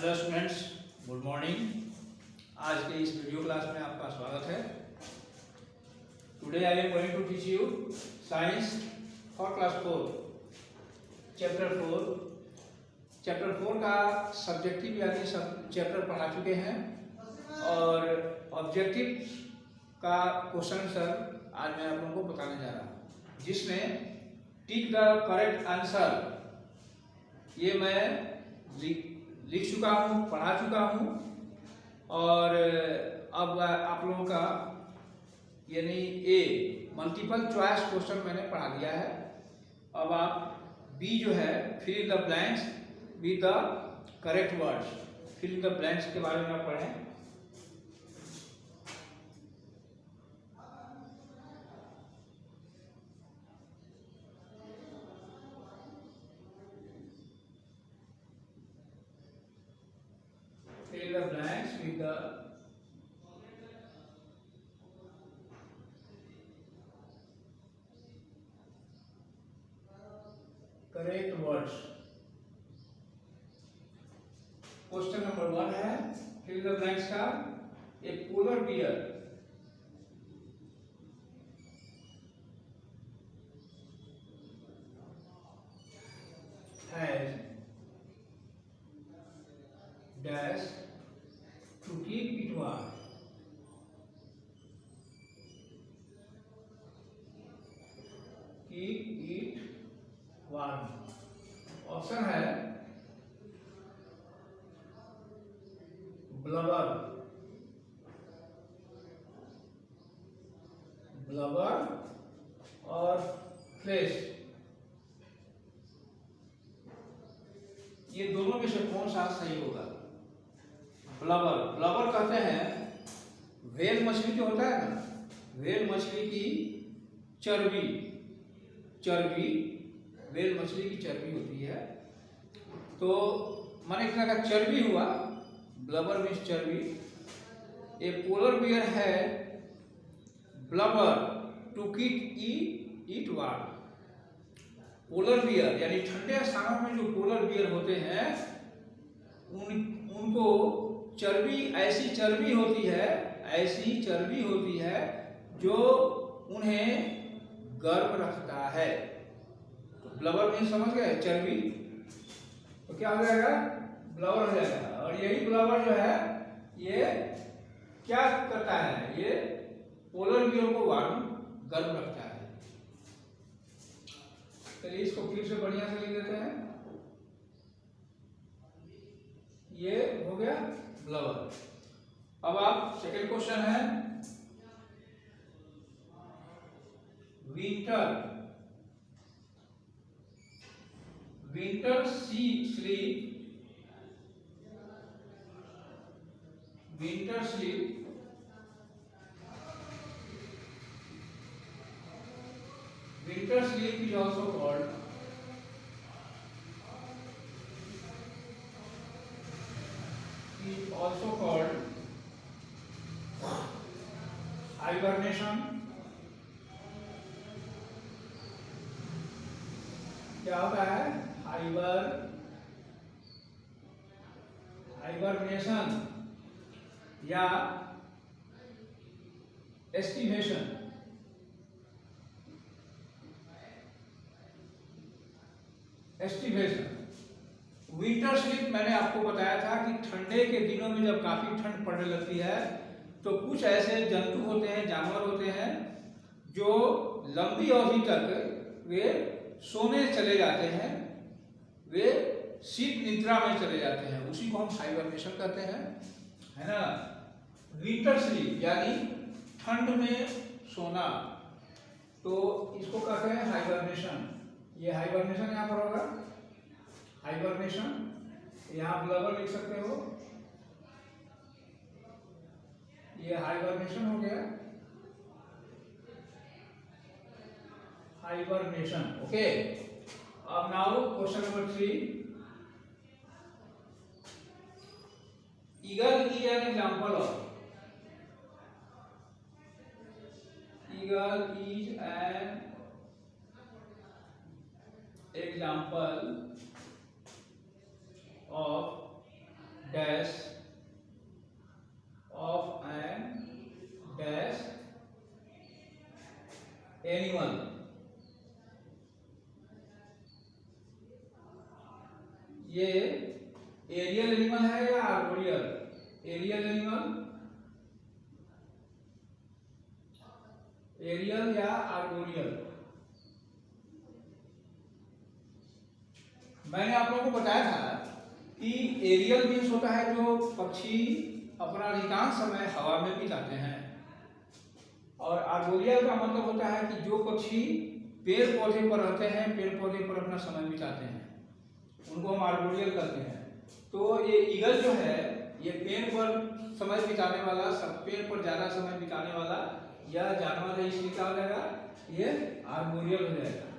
Hello students, good morning. आज के इस वीडियो क्लास में आपका स्वागत है। Today I am going to teach you science for class 4 chapter 4। Chapter 4 का सब्जेक्टिव यानी सब चैप्टर पढ़ा चुके हैं और ऑब्जेक्टिव का क्वेश्चन सर आज मैं आप लोगों को बताने जा रहा हूँ, जिसमें टिक द करेक्ट आंसर ये मैं लिख चुका हूँ, पढ़ा चुका हूँ और अब आप लोगों का यानी ए मल्टीपल चॉइस क्वेश्चन मैंने पढ़ा दिया है। अब आप बी जो है fill in the blanks with the correct words, fill in the blanks के बारे में आप पढ़ें। Fill the blanks with the correct words. Question number 1 है fill the blanks का। a polar bear has dash to keep it warm. Keep it warm. Option है blubber, blubber और flash. ये दोनों में से कौन सा सही होगा? ब्लबर, ब्लबर कहते हैं व्हेल मछली जो होता है ना, व्हेल मछली की चर्बी, चर्बी व्हेल मछली की चर्बी होती है, तो माने एक तरह का चर्बी हुआ, ब्लबर मीन्स चर्बी। ए पोलर बियर है blubber to keep it warm. Polar bear यानी ठंडे स्थानों में जो पोलर बियर होते हैं उनको चर्बी, ऐसी चर्बी होती है, ऐसी चर्बी होती है जो उन्हें गर्म रखता है। तो ब्लबर में समझ गए चर्बी, तो क्या हो जाएगा? ब्लबर हो जाएगा। और यही ब्लबर जो है ये क्या करता है? ये पोलर बियर को वार्म, गर्म रखता है। चलिए इसको फिर से बढ़िया से लिख देते हैं। ये हो गया ब्लबर। अब आप सेकेंड क्वेश्चन है winter, winter sleep, winter sleep is also called hibernation। क्या होता है? हाइबरनेशन या एस्टिमेशन। एस्टिमेशन विंटर स्लीप मैंने आपको बताया था कि ठंडे के दिनों में जब काफी ठंड पड़ने लगती है तो कुछ ऐसे जंतु होते हैं, जानवर होते हैं जो लंबी अवधि तक वे सोने चले जाते हैं, वे शीत निद्रा में चले जाते हैं, उसी को हम हाइबरनेशन कहते हैं, है ना। विंटर स्लीप यानी ठंड में सोना, तो इसको कहते हैं हाइबरनेशन। ये हाइबरनेशन यहाँ पर होगा, हाइबरनेशन। यहाँ ब्लबर लिख सकते हो, ये हाइबरनेशन हो गया, हाइबरनेशन। ओके, अब now question number 3। Eagle is an example of, eagle is an example of dash of an dash animal. ये एरियल एनिमल है या आर्बोरियल? एरियल एनिमल, एरियल या आर्बोरियल? मैंने आप लोगों को बताया था कि एरियल मीन्स होता है जो पक्षी अपना अधिकांश समय हवा में बिताते हैं, और आर्बोरियल का मतलब होता है कि जो पक्षी पेड़ पौधे पर रहते हैं, पेड़ पौधे पर अपना समय बिताते हैं, उनको हम आर्बोरियल कहते हैं। तो ये ईगल जो है ये पेड़ पर समय बिताने वाला, सब पेड़ पर ज्यादा समय बिताने वाला यह जानवर है, इसलिए क्या हो जाएगा, ये आर्बोरियल हो जाएगा।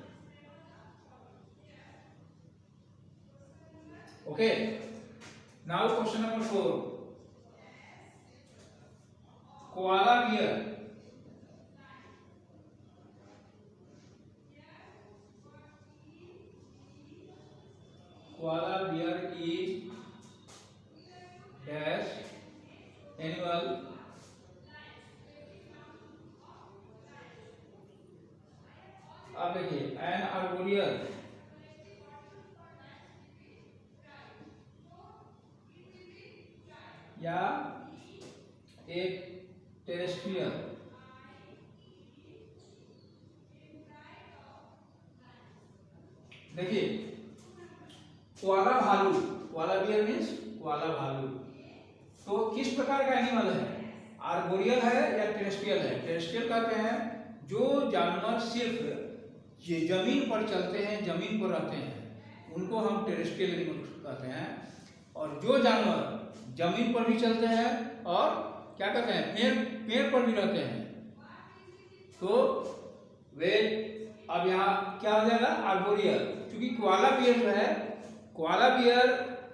Okay, now question number 4, koala bear. Koala bear is dash animal. अब देखिए, एन आर्बोरियल या एक टेरेस्ट्रियल। देखिए, कोआला भालू, कोआला बियर मीन्स कोआला भालू, तो किस प्रकार का एनिमल है, आर्बोरियल है या टेरेस्ट्रियल है? टेरेस्ट्रियल कहते हैं जो जानवर सिर्फ ये जमीन पर चलते हैं, जमीन पर रहते हैं, उनको हम टेरेस्ट्रियल एनिमल कहते हैं। और जो जानवर जमीन पर भी चलते हैं और क्या कहते हैं, पेड़ पर भी रहते हैं, तो वे, अब यहाँ क्या हो जाएगा, आर्बोरियल। क्योंकि कोआला बियर जो है, कोआला बियर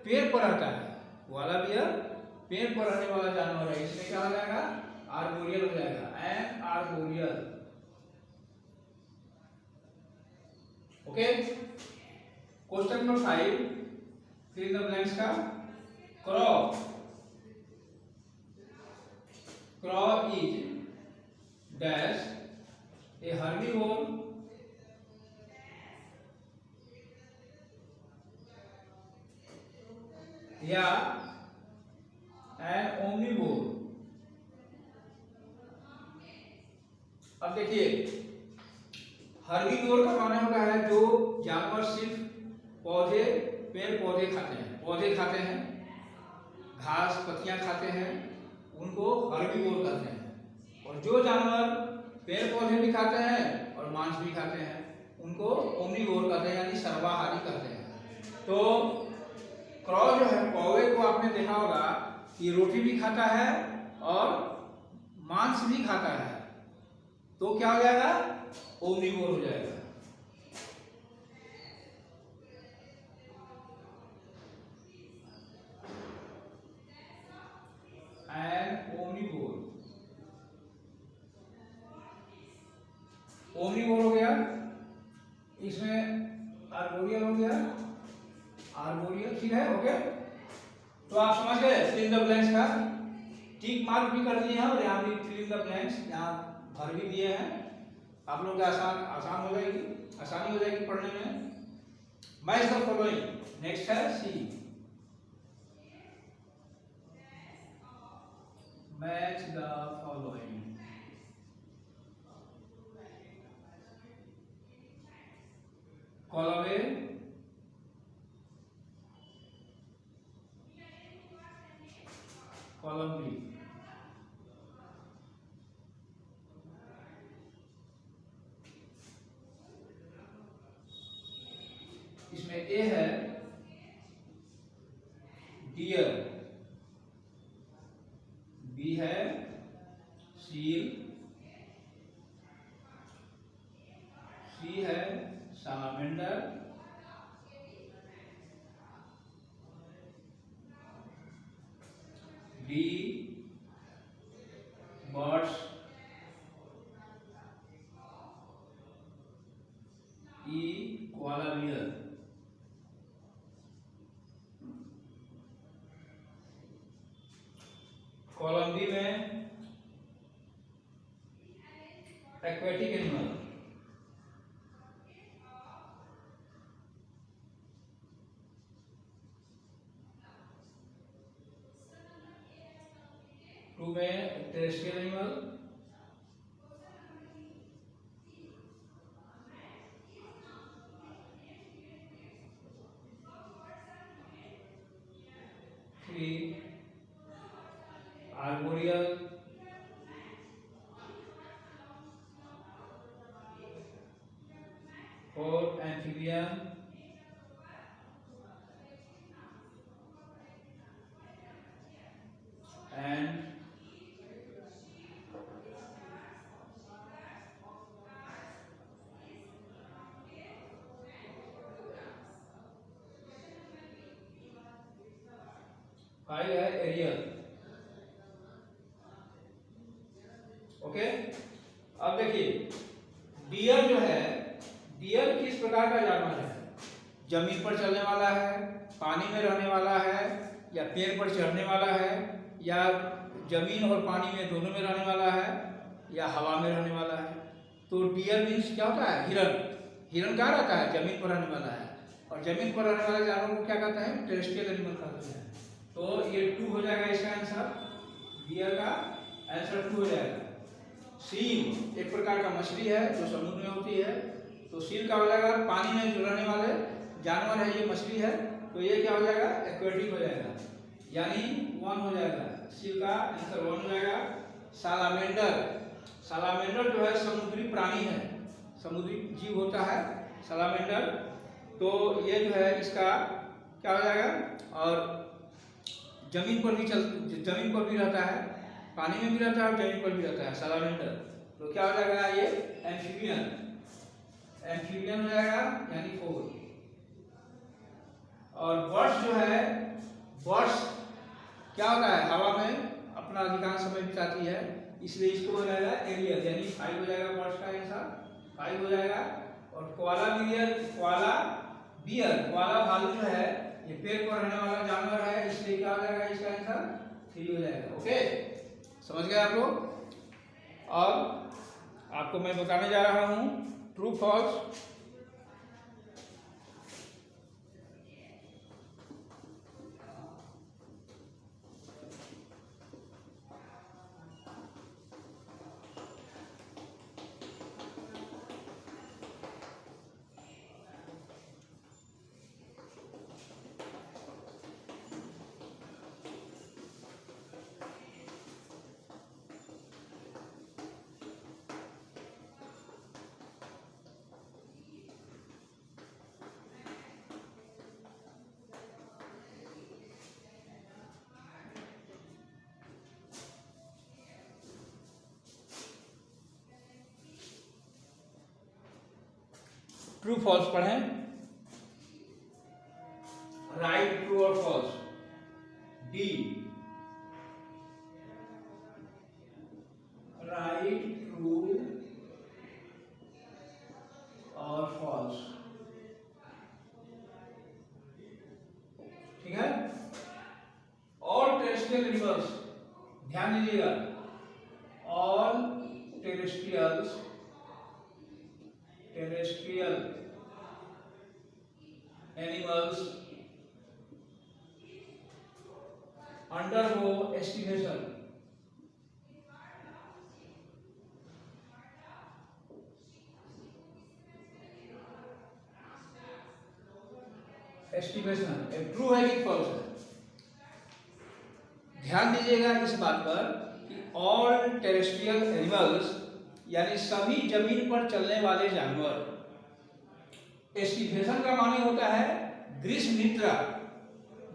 पेड़ पर रहता है, कोआला बियर पेड़ पर रहने वाला जानवर है, इसलिए क्या हो जाएगा, आर्बोरियल हो जाएगा, an arboreal. Okay, question number 5, fill in the blanks का। Crow, crow is dash a herbivore या एन ओमनीवोर। अब देखिए, हर्बीवोर का माने होता है जो जानवर सिर्फ पौधे, पेड़ पौधे खाते हैं, पौधे खाते हैं, घास पत्तियां खाते हैं, उनको हर्बीवोर कहते हैं। और जो जानवर पेड़ पौधे भी खाते हैं और मांस भी खाते हैं, उनको ओमनीवोर कहते हैं, यानी सर्वाहारी कहते हैं। तो क्रॉ जो है, कौवे को आपने देखा होगा कि रोटी भी खाता है और मांस भी खाता है, तो क्या हो जाएगा, ओमनीवोर हो जाएगा। एन ओमनीवोर, ओमनीवोर हो गया, इसमें आर्बोरियल हो गया, आर्बोरियल, ठीक है। ओके, तो आप समझ गए फिल इन द ब्लैंक्स का, टिक मार्क भी कर दिए हैं और यहाँ भी फिल इन द ब्लैंक्स यहाँ भर भी दिए हैं। आप लोग आसान हो जाएगी, आसानी हो जाएगी पढ़ने में। मैच द फॉलोइंग, नेक्स्ट है C, match the following. Column A, column B. इसमें ए है डियर, बी है सील, सी है salamander, D birds, E koala bear. Column B में एक्वेटिक एनिमल, टू में terrestrial animal, three arboreal, four amphibian, and five है aerial. Okay, अब देखिए dear जो है, डियर किस प्रकार का जानवर है? जमीन पर चलने वाला है, पानी में रहने वाला है, या पेड़ पर चढ़ने वाला है, या जमीन और पानी में दोनों में रहने वाला है, या हवा में रहने वाला है? तो डियर मीन्स क्या होता है? हिरन। हिरन कहाँ रहता है? जमीन पर रहने वाला है। और जमीन पर रहने वाले जानवर को क्या कहते हैं? टेरेस्ट्रियल एनिमल कहते हैं। तो ये 2 हो जाएगा इसका आंसर, डियर का आंसर 2 हो जाएगा। सील एक प्रकार का मछली है जो समुद्र में होती है, तो सील का हो जाएगा पानी में जो रहने वाले जानवर है, ये मछली है, तो ये क्या हो जाएगा? एक्वेटिक हो जाएगा, यानी 1 हो जाएगा। सील का आंसर 1 हो जाएगा। सालामेंडर, सालामेंडर जो है समुद्री प्राणी है, समुद्री जीव होता है सालामेंडर, तो ये जो है इसका क्या हो जाएगा? और जमीन पर भी रहता है, पानी में भी रहता है और जमीन पर भी रहता है सालामेंडर, तो क्या हो जाएगा? ये एम्फीबियन, एम्फीबियन हो जाएगा, यानी 4। और बर्ड्स जो है, बर्ड्स क्या होता है? हवा में अपना अधिकांश समय बिताती है, इसलिए इसको हो जाएगा एरियल, यानी 5 हो जाएगा। बर्ड्स का आंसर 5 हो जाएगा। और koala bear, koala bear, koala भालू जो है ये पेड़ पर रहने वाला जानवर है, इसलिए क्या हो जाएगा? इसका आंसर 3 हो जाएगा। ओके, समझ गए आप लोग? अब आपको मैं बताने जा रहा हूं ट्रू फॉल्स। ट्रू फॉल्स पढ़ें। राइट, ट्रू और फॉल्स। डी, राइट, ट्रू और फॉल्स। ठीक है। ऑल टेरेस्ट्रियल एनिमल्स, ध्यान दीजिएगा, all terrestrial animals undergo estivation. Estimation true है कि फॉल्स है? ध्यान दीजिएगा इस बात पर कि ऑल टेरेस्ट्रियल एनिमल्स यानी सभी जमीन पर चलने वाले जानवर, एस्टिमेशन का माने होता है ग्रीष्म निद्रा।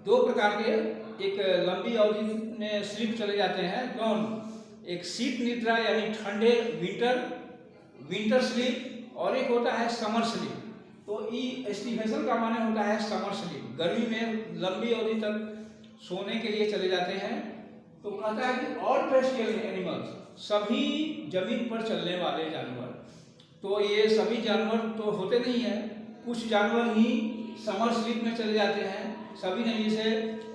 2 प्रकार के, एक लंबी अवधि में स्लीप चले जाते हैं, कौन? एक शीत निद्रा यानी ठंडे विंटर स्लीप, और एक होता है समर स्लीप। तो एस्टिमेशन का माने होता है समर स्लीप, गर्मी में लंबी अवधि तक सोने के लिए चले जाते हैं। तो कहता है कि ऑल टेरेस्ट्रियल एनिमल्स, सभी जमीन पर चलने वाले जानवर। तो ये सभी जानवर तो होते नहीं है, कुछ जानवर ही समर स्लीप में चले जाते हैं सभी नहीं, जैसे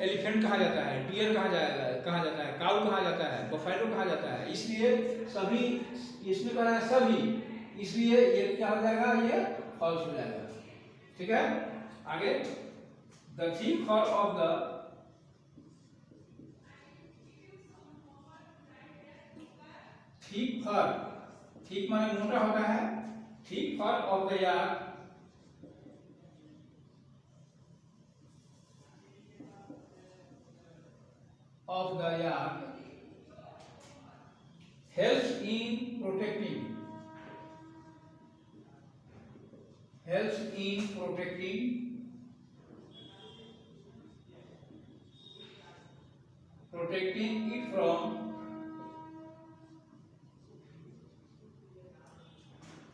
एलिफेंट कहा जाता है, डियर कहा जाता है, काऊ कहा जाता है, बफेलो कहा जाता है, इसलिए सभी इसमें कहा है सभी, इसलिए ये क्या हो जाएगा, ये फॉल्स हो जाएगा। ठीक है, आगे the thick fur of the thick fur, thick माने मोटा होता है, thick fur of the yak of the yak helps in protecting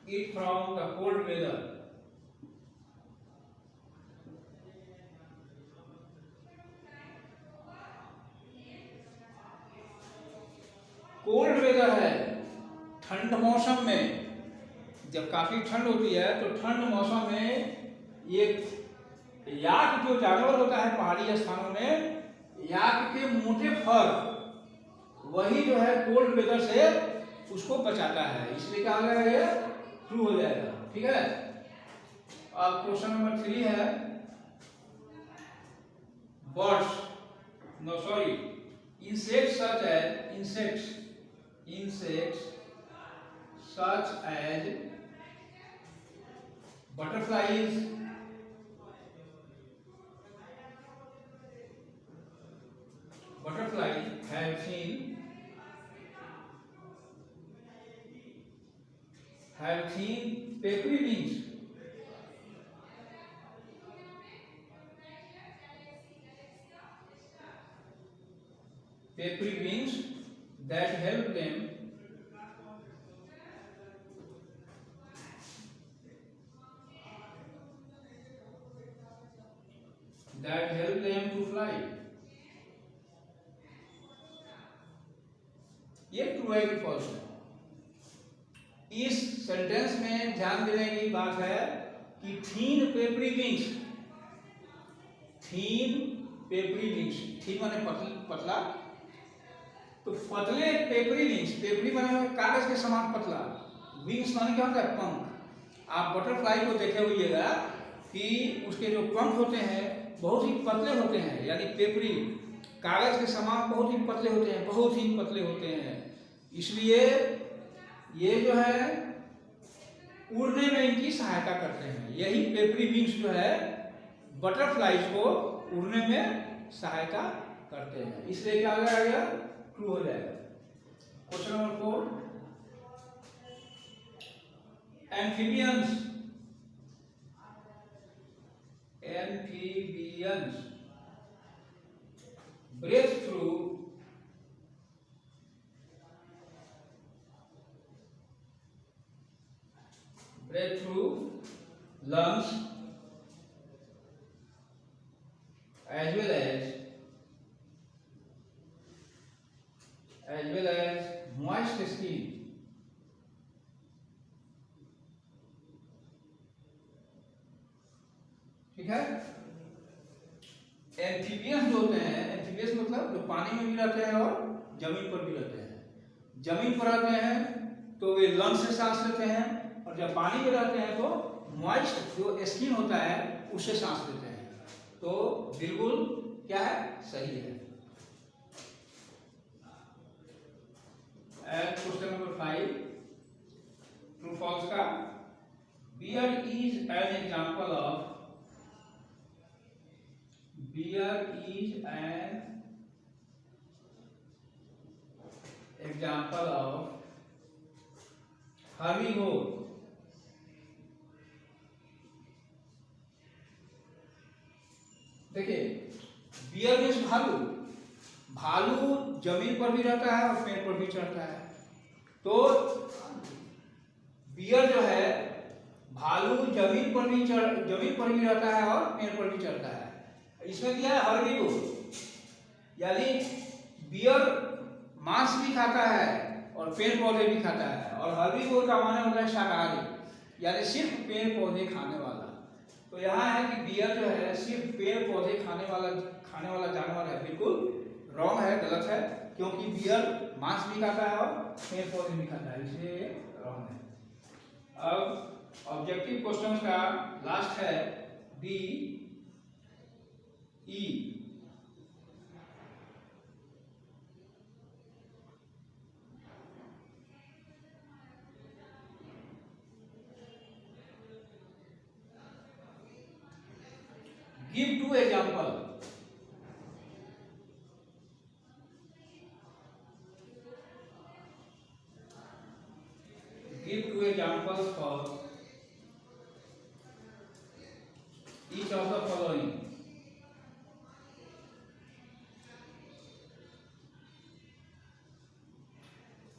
it from the cold weather. Cold weather है, ठंड मौसम में, जब काफी ठंड होती है तो ठंड मौसम में ये याक जो जानवर होता है पहाड़ी स्थानों में, याक के मोटे फर वही जो है कोल्ड वेदर से उसको बचाता है, इसलिए क्या हो जाएगा, ये ट्रू हो जाएगा। ठीक है, अब क्वेश्चन नंबर 3 है, birds no sorry insects such as butterflies, have seen papery wings. Papery wings that help them to fly. ये ट्रू है कि फॉल्स है? इस सेंटेंस में ध्यान देने की बात है कि थीन पेपरी विंग्स, थीन माने पतला, तो पतले पेपरी विंग्स, पेपरी माने कागज के समान पतला, विंग्स माने क्या होता है, पंख। आप बटरफ्लाई को देखे होइएगा कि उसके जो पंख होते हैं बहुत ही पतले होते हैं, यानी पेपरी कागज के समान बहुत ही पतले होते हैं, इसलिए ये जो है उड़ने में इनकी सहायता करते हैं। यही पेपरी विंग्स जो है बटरफ्लाईज को उड़ने में सहायता करते हैं, इसलिए क्या हो जाएगा, ट्रू हो जाएगा। Question number 4, amphibians breathe through lungs as well as moist skin. ठीक है, एम्फीबियंस जो होते हैं, एम्फीबियंस मतलब जो पानी में भी रहते हैं और जमीन पर भी रहते हैं। जमीन पर रहते हैं तो वे लंग्स से सांस लेते हैं, और जब पानी में रहते हैं तो मॉइस्ट जो स्किन होता है उससे सांस लेते हैं। तो बिल्कुल क्या है, सही है। क्वेश्चन नंबर 5, ट्रू फॉल्स का, bear is an example of herbivore. देखिए, बियर मीन्स भालू, भालू जमीन पर भी रहता है और पेड़ पर भी चढ़ता है। तो बियर जो है भालू जमीन पर भी रहता है और पेड़ पर भी चढ़ता है। इसमें क्या है, हर्बीवोर, यानी बियर मांस भी खाता है और पेड़ पौधे भी खाता है, और हर्बीवोर का माने होता है शाकाहारी, यानी सिर्फ पेड़ पौधे खाने वाला। तो यहाँ है कि बियर जो है सिर्फ पेड़ पौधे खाने वाला जानवर है। बिल्कुल रॉन्ग है, गलत है, क्योंकि बियर मांस भी खाता है और पेड़ पौधे भी खाता है, इसलिए रॉन्ग है। अब ऑब्जेक्टिव क्वेश्चन का लास्ट है B E. Give two example. Give two examples for each of the following.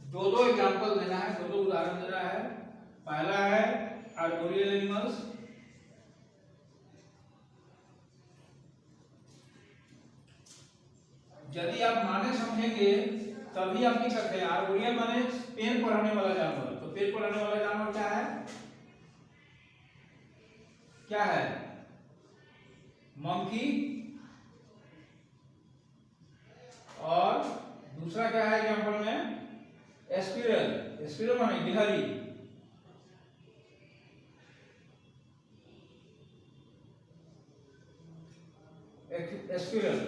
दो एग्जाम्पल देना है, दो उदाहरण देना है। पहला है आर्बोरियल एनिमल्स, यदि आप माने समझेंगे तभी आप लिख सकते हैं। आर्बोरियल माने पेड़ पर रहने वाला जानवर, तो पेड़ पर रहने वाला जानवर क्या है? क्या है? मंकी। और दूसरा क्या है एग्जाम्पल में? स्क्विरल। स्क्विरल माने गिलहरी। स्क्विरल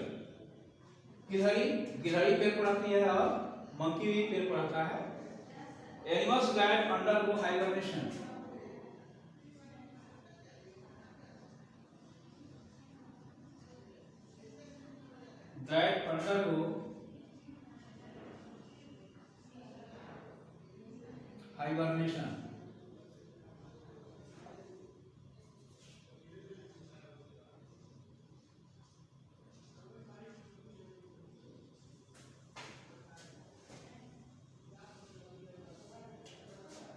गिलहरी पेड़ पर रहती है और मंकी भी पेड़ पर रहता है। Animals that undergo hibernation, hibernation.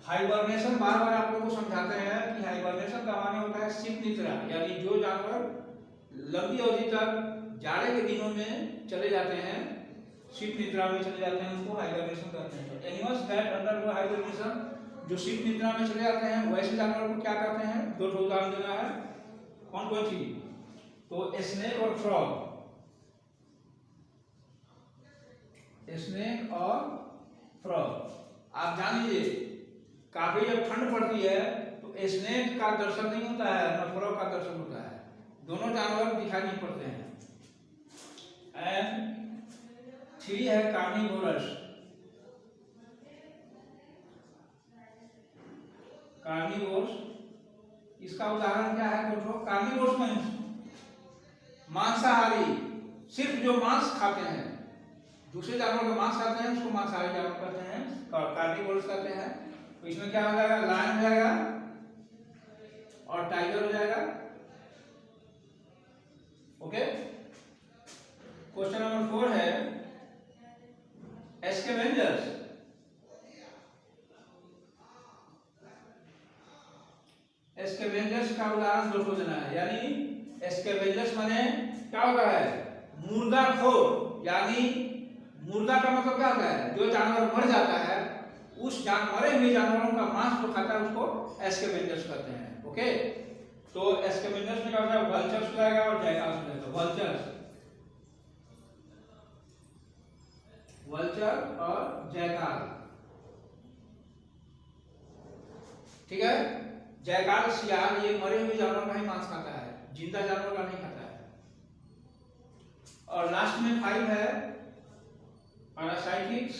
Hibernation बार बार आप लोगों को समझाते हैं कि हाइबरनेशन का माने होता है शीत निद्रा, यानी जो जानवर लंबी अवधि तक जाड़े के दिनों में चले जाते हैं, शीत निद्रा में चले जाते हैं, उनको हाइबरनेशन कहते हैं। एनिमल्स दैट अंडरगो हाइबरनेशन, जो शीत निद्रा में चले जाते हैं वैसे जानवर को क्या कहते हैं? दो उदाहरण देना है। कौन कौन सी? तो स्नेक और फ्रॉग। स्नेक और फ्रॉग आप जान लीजिए, काफी जब ठंड पड़ती है तो स्नेक का दर्शन नहीं होता है, न फ्रॉग का दर्शन होता है, दोनों जानवर दिखाई नहीं पड़ते हैं। एंड 3 है कार्निवोरस। कार्निवोरस, इसका उदाहरण क्या है? तो कार्निवोरस में मांसाहारी, सिर्फ जो मांस खाते हैं, दूसरे जानवर का मांस खाते हैं उसको मांसाहारी जानवर कहते हैं, कार्निवोरस कहते हैं। तो इसमें क्या हो जाएगा? लायन हो जाएगा और टाइगर हो जाएगा। ओके। क्वेश्चन नंबर 4 है स्कैवेंजर्स। स्कैवेंजर्स का उदाहरण दोस्तों देना है, यानी स्कैवेंजर्स माने क्या होता है? मुर्दाखोर, यानी मुर्दा का मतलब क्या होता है? जो जानवर मर जाता है उस मरे हुए जानवरों का मांस जो खाता है उसको स्कैवेंजर्स कहते हैं। ओके। तो स्कैवेंजर्स में क्या होता है? वल्चर्स हो जाएगा और जैकाल्स हो जाएगा। वल्चर और जैकाल, ठीक है। जैकाल सियार ये मरे हुए जानवर का ही मांस खाता है, जिंदा जानवर का नहीं खाता है। और लास्ट में 5 है parasites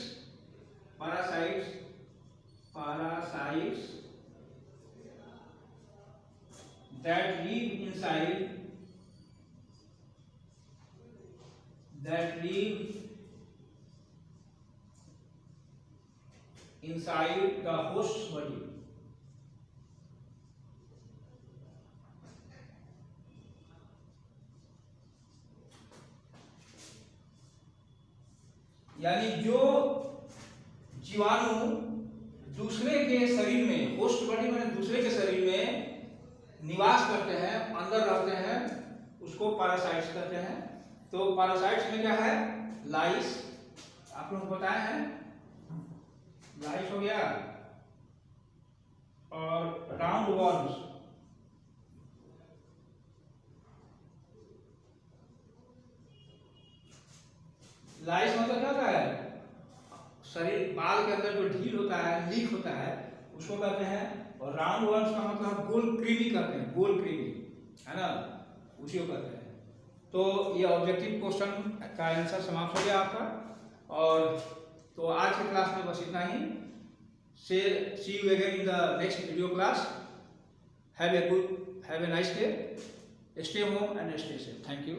that live inside the host's body. यानी जो जीवाणु दूसरे के शरीर में, होस्ट बॉडी में दूसरे के शरीर में निवास करते हैं, अंदर रहते हैं, उसको पैरासाइट्स कहते हैं। तो पैरासाइट्स में क्या है? लाइस, आप लोग बताए हैं, लाइस हो गया, और राउंड वर्म्स, लाइस मतलब क्या होता है, शरीर बाल के अंदर जो ढील होता है, लीक होता है, उसको कहते हैं। और राउंड वर्म्स का मतलब गोल कृमि करते हैं, गोल कृमि, है ना, उसी को कहते हैं। तो ये ऑब्जेक्टिव क्वेश्चन का आंसर समाप्त हो गया आपका। और तो आज की क्लास में बस इतना ही। See you again in the next video class. Have a nice day. Stay home and stay safe. Thank you.